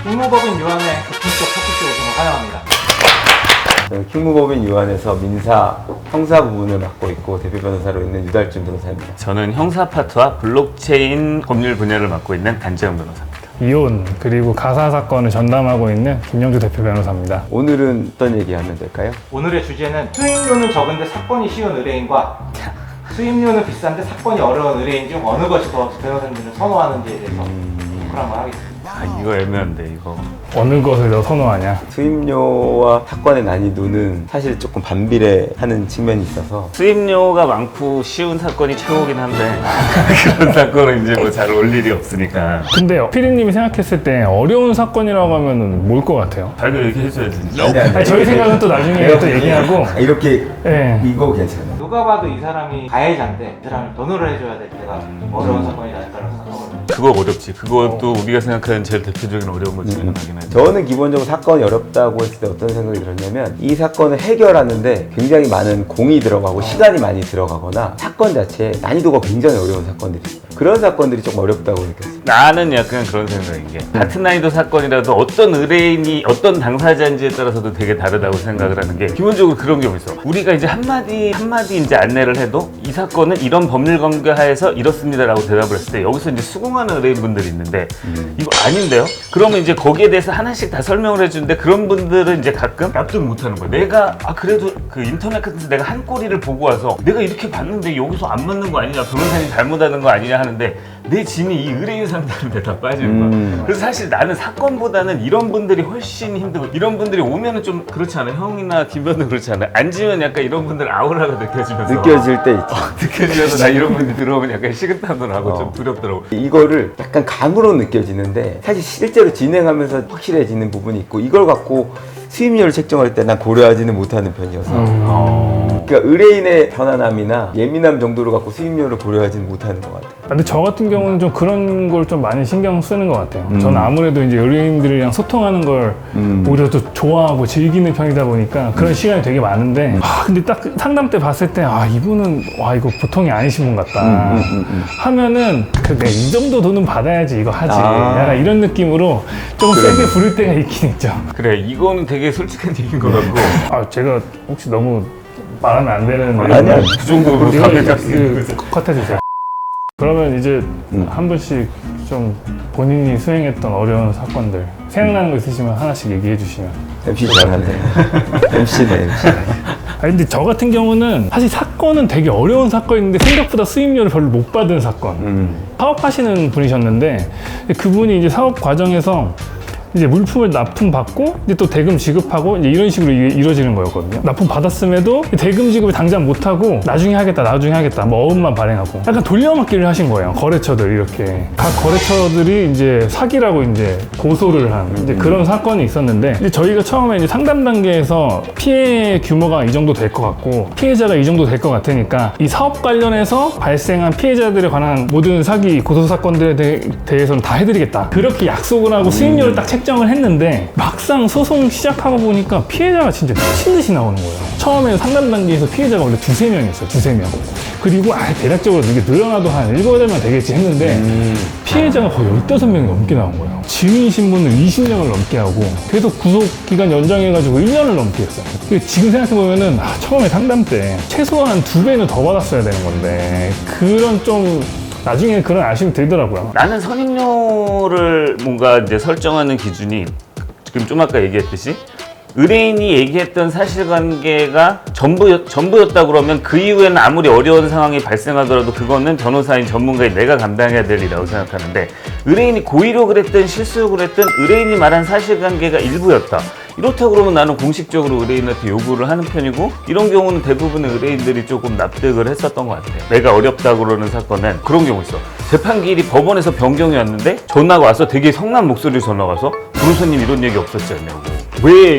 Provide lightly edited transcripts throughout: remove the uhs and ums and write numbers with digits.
킹무법인 유한의 본격 토크쇼 오신 걸 환영합니다. 저는 킹무법인 유한에서 민사, 형사 부분을 맡고 있고 대표 변호사로 있는 유달준 변호사입니다. 저는 형사 파트와 블록체인 법률 분야를 맡고 있는 단재영 변호사입니다. 이혼 그리고 가사 사건을 전담하고 있는 김영주 대표 변호사입니다. 오늘은 어떤 얘기 하면 될까요? 오늘의 주제는 수임료는 적은데 사건이 쉬운 의뢰인과 수임료는 비싼데 사건이 어려운 의뢰인 중 어느 것이 더 변호사님들은 선호하는지에 대해서 토크를 한번 하겠습니다. 이거 애매한데 이거. 어느 것을 더 선호하냐? 수임료와 사건의 난이도는 사실 조금 반비례하는 측면이 있어서 수임료가 많고 쉬운 사건이 최고긴 한데 그런 사건은 이제 뭐 잘 올 일이 없으니까. 근데 피디님이 생각했을 때 어려운 사건이라고 하면 뭘 것 같아요? 자기가 이렇게 해줘야지. 아니, 저희 생각은 또 나중에 또 얘기하고. 이렇게 네. 이거 괜찮아요. 누가 봐도 이 사람이 가해자인데 이 사람을 변호를 해줘야 될 때가 어려운 사건이 나니까라고 생각을 해요. 그거 어렵지. 그것도 우리가 생각하는 제일 대표적인 어려운 것 중에 하나긴 하죠. 저는 기본적으로 사건이 어렵다고 했을 때 어떤 생각이 들었냐면 이 사건을 해결하는데 굉장히 많은 공이 들어가고 시간이 많이 들어가거나 사건 자체에 난이도가 굉장히 어려운 사건들이 있어요. 그런 사건들이 조금 어렵다고 느꼈어요. 나는 약간 그런 생각인 게 같은 난이도 사건이라도 어떤 의뢰인이 어떤 당사자인지에 따라서도 되게 다르다고 생각을 하는 게 기본적으로 그런 경우 있어. 우리가 이제 한마디 이제 안내를 해도 이 사건은 이런 법률 관계 하에서 이렇습니다라고 대답을 했을 때 여기서 이제 수긍하는 의뢰인분들이 있는데 이거 아닌데요? 그러면 이제 거기에 대해서 하나씩 다 설명을 해주는데 그런 분들은 이제 가끔 납득 못하는 거야. 내가 그래도 그 인터넷 같은 데서 내가 한 꼬리를 보고 와서 내가 이렇게 봤는데 여기서 안 맞는 거 아니냐, 변호사님 잘못하는 거 아니냐 하는데 내 짐이 이 의뢰인 상담인데 다 빠지는 거야. 그래서 사실 나는 사건보다는 이런 분들이 훨씬 힘들고 이런 분들이 오면은 좀 그렇지 않아요? 형이나 김변도 그렇지 않아요? 앉으면 약간 이런 분들 아우라가 느껴지면서 느껴질 때 있죠. 느껴지면서 나 이런 분들 들어오면 약간 식은땀도 나고 좀 두렵더라고. 이거를 약간 감으로 느껴지는데 사실 실제로 진행하면서 확실해지는 부분이 있고 이걸 갖고 수임료를 책정할 때 난 고려하지는 못하는 편이어서 그러니까 의뢰인의 편안함이나 예민함 정도로 갖고 수임료를 고려하지는 못하는 것 같아요. 근데 저 같은 경우는 좀 그런 걸 좀 많이 신경 쓰는 것 같아요. 저는 아무래도 이제 의뢰인들이랑 소통하는 걸 오히려 더 좋아하고 즐기는 편이다 보니까 그런 시간이 되게 많은데 근데 딱 상담 때 봤을 때 이분은 이거 보통이 아니신 분 같다 하면은 내가 이 정도 돈은 받아야지 이거 하지 약간 이런 느낌으로 좀 세게 부를 때가 있긴 있죠. 그래, 이거는 되게 솔직한 얘기인 것 같고. 제가 혹시 너무 말하면 안 되는 아니야. 그 정도로 답을 컷해주세요. 그러면 이제 한 분씩 좀 본인이 수행했던 어려운 사건들 생각나는 거 있으시면 하나씩 얘기해 주시면. MC 잘하네. MC네, MC. 근데 저 같은 경우는 사실 사건은 되게 어려운 사건인데 생각보다 수임료를 별로 못 받은 사건. 사업하시는 분이셨는데 그분이 이제 사업 과정에서 이제 물품을 납품받고 이제 또 대금 지급하고 이제 이런 식으로 이루어지는 거였거든요. 납품 받았음에도 대금 지급을 당장 못하고 나중에 하겠다 뭐 어음만 발행하고 약간 돌려막기를 하신 거예요. 거래처들 이렇게 각 거래처들이 이제 사기라고 이제 고소를 한 이제 그런 사건이 있었는데 이제 저희가 처음에 이제 상담 단계에서 피해 규모가 이 정도 될 것 같고 피해자가 이 정도 될 것 같으니까 이 사업 관련해서 발생한 피해자들에 관한 모든 사기 고소 사건들에 대해서는 다 해드리겠다 그렇게 약속을 하고 수임료를 딱 책정을 했는데 막상 소송 시작하고 보니까 피해자가 진짜 미친 듯이 나오는 거예요. 처음에 상담 단계에서 피해자가 원래 두세 명이었어요. 두세 명. 그리고 대략적으로 이게 늘어나도 한 7, 8명 되겠지 했는데 피해자가 거의 15명이 넘게 나온 거예요. 증인 신문을 20명을 넘게 하고 계속 구속기간 연장해가지고 1년을 넘게 했어요. 지금 생각해보면은 처음에 상담 때 최소한 2배는 더 받았어야 되는 건데 그런 좀 나중에 그런 아쉬움이 들더라고요. 나는 선임료를 뭔가 이제 설정하는 기준이 지금 좀 아까 얘기했듯이 의뢰인이 얘기했던 사실관계가 전부였다 그러면 그 이후에는 아무리 어려운 상황이 발생하더라도 그거는 변호사인 전문가인 내가 감당해야 될 일이라고 생각하는데 의뢰인이 고의로 그랬든 실수로 그랬든 의뢰인이 말한 사실관계가 일부였다. 이렇다고 그러면 나는 공식적으로 의뢰인한테 요구를 하는 편이고 이런 경우는 대부분의 의뢰인들이 조금 납득을 했었던 것 같아요. 내가 어렵다고 그러는 사건은 그런 경우 있어. 재판기일이 법원에서 변경이 왔는데 전화가 와서 되게 성난 목소리로 전화가 와서 변호사님 이런 얘기 없었지 않냐고. 왜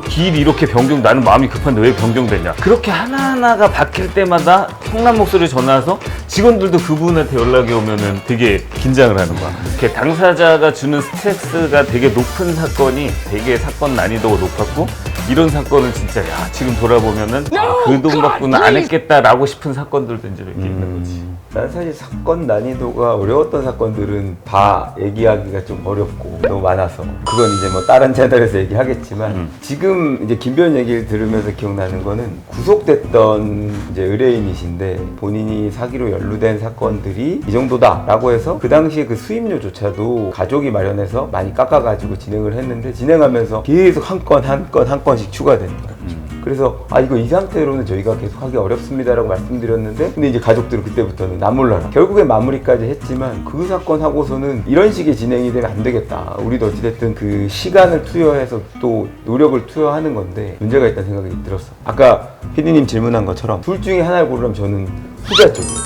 기일이 이렇게 변경, 나는 마음이 급한데 왜 변경됐냐. 그렇게 하나하나가 바뀔 때마다 성난 목소리 전화와서 직원들도 그분한테 연락이 오면은 되게 긴장을 하는 거야. 이렇게 당사자가 주는 스트레스가 되게 높은 사건이 되게 사건 난이도가 높았고 이런 사건은 진짜 야 지금 돌아보면은 그 돈 갖고는 안 했겠다라고 싶은 사건들도 이제 이렇게 있는 거지. 난 사실 사건 난이도가 어려웠던 사건들은 다 얘기하기가 좀 어렵고 너무 많아서 그건 이제 뭐 다른 채널에서 얘기하겠지만 지금 이제 김변 얘기를 들으면서 기억나는 거는 구속됐던 이제 의뢰인이신데 본인이 사기로 연루된 사건들이 이 정도다라고 해서 그 당시에 그 수임료조차도 가족이 마련해서 많이 깎아가지고 진행을 했는데 진행하면서 계속 한 건씩 추가되는 거예요. 그래서 이거 이 상태로는 저희가 계속 하기 어렵습니다라고 말씀드렸는데 근데 이제 가족들은 그때부터는 나 몰라라 결국에 마무리까지 했지만 그 사건 하고서는 이런 식의 진행이 되면 안 되겠다. 우리도 어찌됐든 그 시간을 투여해서 또 노력을 투여하는 건데 문제가 있다는 생각이 들었어. 아까 피디님 질문한 것처럼 둘 중에 하나를 고르면 저는 후자 쪽이에요.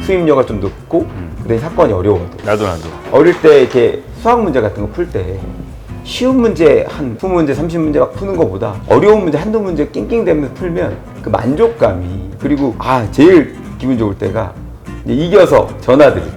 수임료가 좀 높고 근데 사건이 어려워도 나도 어릴 때 이렇게 수학 문제 같은 거 풀 때 쉬운 문제 한 20문제, 30문제 막 푸는 것보다 어려운 문제 한두 문제 낑낑대면서 풀면 그 만족감이 그리고 제일 기분 좋을 때가 이제 이겨서 전화드리고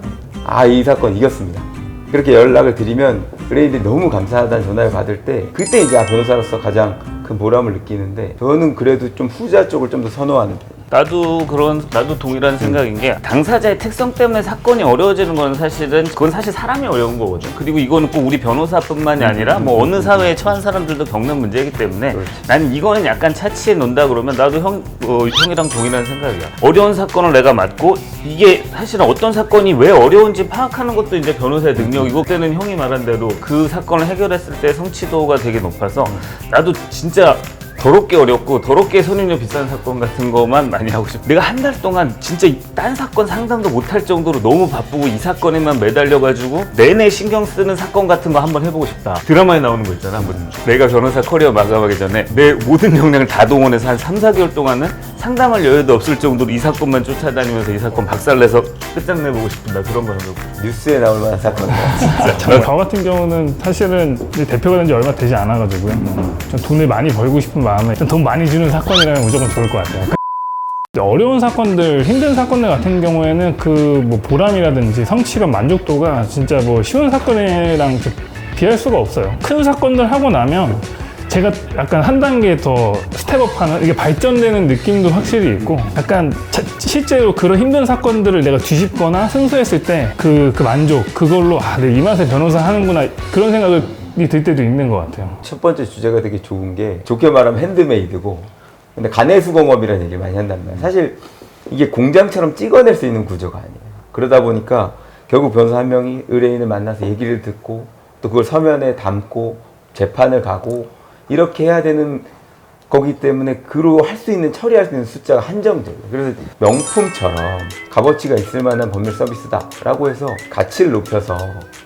이 사건 이겼습니다. 그렇게 연락을 드리면 의뢰인들이 너무 감사하다는 전화를 받을 때 그때 이제 변호사로서 가장 큰 보람을 느끼는데 저는 그래도 좀 후자 쪽을 좀 더 선호하는 편이에요. 나도 동일한 생각인 게 당사자의 특성 때문에 사건이 어려워지는 건 사실은 그건 사실 사람이 어려운 거거든. 그리고 이거는 꼭 우리 변호사뿐만이 아니라 뭐 어느 사회에 처한 사람들도 겪는 문제이기 때문에 나는 이거는 약간 차치해 논다 그러면 나도 형이랑 동일한 생각이야. 어려운 사건을 내가 맡고 이게 사실은 어떤 사건이 왜 어려운지 파악하는 것도 이제 변호사의 능력이고 그때는 형이 말한 대로 그 사건을 해결했을 때 성취도가 되게 높아서 나도 진짜 더럽게 어렵고 더럽게 선임료 비싼 사건 같은 거만 많이 하고 싶어. 내가 한 달 동안 진짜 딴 사건 상담도 못할 정도로 너무 바쁘고 이 사건에만 매달려가지고 내내 신경 쓰는 사건 같은 거 한번 해보고 싶다. 드라마에 나오는 거 있잖아. 내가 변호사 커리어 마감하기 전에 내 모든 역량을 다 동원해서 한 3, 4개월 동안은 상담할 여유도 없을 정도로 이 사건만 쫓아다니면서 이 사건 박살내서 끝장내보고 싶은다. 그런 거 해보고. 뉴스에 나올 만한 사건이다. 저 같은 경우는 사실은 이제 대표가 된 지 얼마 되지 않아가지고요. 좀 돈을 많이 벌고 싶은 마음에 일단 돈 많이 주는 사건이라면 무조건 좋을 것 같아요. 어려운 사건들, 힘든 사건들 같은 경우에는 그 뭐 보람이라든지 성취감, 만족도가 진짜 뭐 쉬운 사건이랑 비할 수가 없어요. 큰 사건들 하고 나면 제가 약간 한 단계 더 스텝업하는 이게 발전되는 느낌도 확실히 있고 약간 실제로 그런 힘든 사건들을 내가 뒤집거나 승소했을 때 그 만족 그걸로 내 이 맛에 변호사 하는구나 그런 생각이 들 때도 있는 것 같아요. 첫 번째 주제가 되게 좋은 게 좋게 말하면 핸드메이드고 근데 가내수공업이라는 얘기를 많이 한단 말이야. 사실 이게 공장처럼 찍어낼 수 있는 구조가 아니에요. 그러다 보니까 결국 변호사 한 명이 의뢰인을 만나서 얘기를 듣고 또 그걸 서면에 담고 재판을 가고 이렇게 해야 되는 거기 때문에 그로 할 수 있는 처리할 수 있는 숫자가 한정적이에요. 그래서 명품처럼 값어치가 있을 만한 법률 서비스다라고 해서 가치를 높여서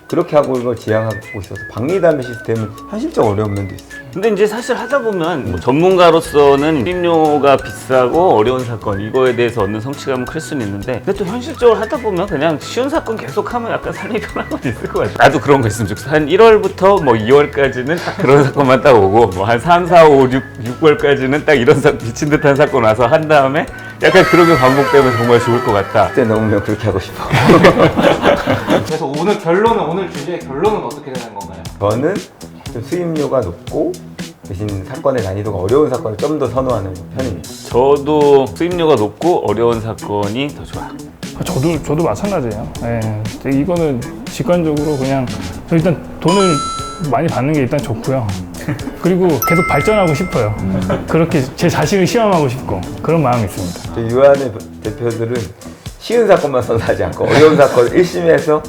그렇게 하고 이걸 지향하고 있어서 박리담의 시스템은 현실적 어려운 면도 있어요. 근데 이제 사실 하다 보면 뭐 전문가로서는 수임료가 비싸고 어려운 사건 이거에 대해서 얻는 성취감은 클 수는 있는데 근데 또 현실적으로 하다 보면 그냥 쉬운 사건 계속하면 약간 삶이 편한 건 있을 것 같아. 나도 그런 거 있으면 좋겠어. 한 1월부터 뭐 2월까지는 딱 그런 사건만 딱 오고 뭐 한 3, 4, 5, 6월까지는 딱 이런 미친 듯한 사건 와서 한 다음에 약간 그런 게 반복되면 정말 좋을 것 같다. 그때 넘으면 그렇게 하고 싶어. 그래서 오늘 주제의 결론은 어떻게 되는 건가요? 저는 좀 수임료가 높고 대신 사건의 난이도가 어려운 사건을 좀 더 선호하는 편입니다. 저도 수임료가 높고 어려운 사건이 더 좋아. 저도 마찬가지예요. 이거는 직관적으로 그냥 일단 돈을 많이 받는 게 일단 좋고요. 그리고 계속 발전하고 싶어요. 그렇게 제 자신을 시험하고 싶고 그런 마음이 있습니다. 저희 유한의 대표들은 쉬운 사건만 선호하지 않고 어려운 사건을 1심에서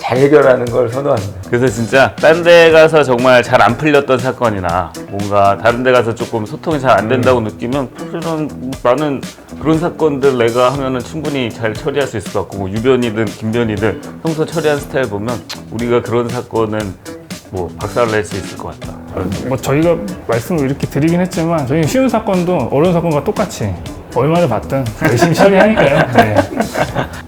잘 해결하는 걸 선호합니다. 그래서 진짜 딴 데 가서 정말 잘 안 풀렸던 사건이나 뭔가 다른 데 가서 조금 소통이 잘 안 된다고 느끼면 사실은 나는 그런 사건들 내가 하면은 충분히 잘 처리할 수 있을 것 같고 뭐 유변이든 김변이든 평소 처리한 스타일 보면 우리가 그런 사건은 뭐 박살을 낼 수 있을 것 같다. 뭐 저희가 말씀을 이렇게 드리긴 했지만 저희는 쉬운 사건도 어려운 사건과 똑같이 얼마를 받든 열심히 처리하니까요. 네.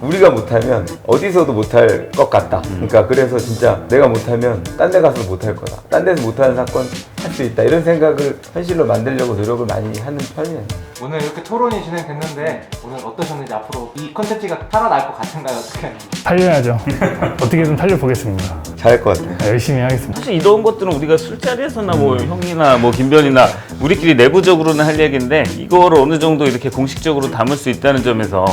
우리가 못하면 어디서도 못할 것 같다. 그러니까 그래서 진짜 내가 못하면 딴 데 가서도 못할 거다. 딴 데서 못하는 사건 할 수 있다. 이런 생각을 현실로 만들려고 노력을 많이 하는 편이에요. 오늘 이렇게 토론이 진행됐는데 오늘 어떠셨는지 앞으로 이 컨텐츠가 살아날 것 같은가요? 어떻게? 달려야죠. 어떻게든 달려보겠습니다. 잘할 것 같아요. 열심히 하겠습니다. 사실 이런 것들은 우리가 술자리에서나 뭐 형이나 뭐 김변이나 우리끼리 내부적으로는 할 얘기인데 이거를 어느 정도 이렇게 공식적으로 담을 수 있다는 점에서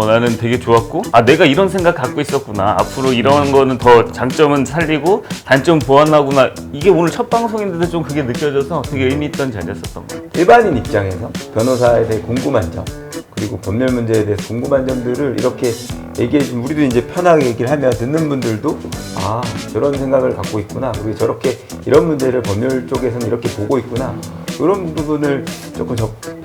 나는 되게 좋았고 내가 이런 생각 갖고 있었구나. 앞으로 이런 거는 더 장점은 살리고 단점 보완하구나. 이게 오늘 첫 방송인데도 좀 그게 느껴져서 되게 의미 있던 자리였었던 것 같아요. 일반인 입장에서 변호사에 대해 궁금한 점 그리고 법률 문제에 대해서 궁금한 점들을 이렇게 얘기해 주면 우리도 이제 편하게 얘기를 하면 듣는 분들도 저런 생각을 갖고 있구나 그리고 저렇게 이런 문제를 법률 쪽에서는 이렇게 보고 있구나 이런 부분을 조금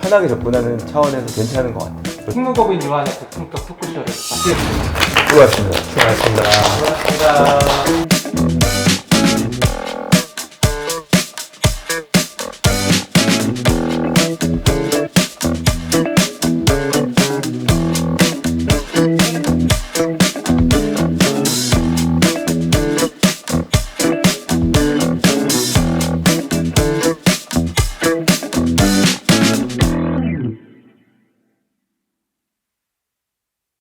편하게 접근하는 차원에서 괜찮은 것 같아요. 특무법인 요한의 고품격 토크쇼를 마치겠습니다. 수고하셨습니다. 수고하셨습니다. 고맙습니다.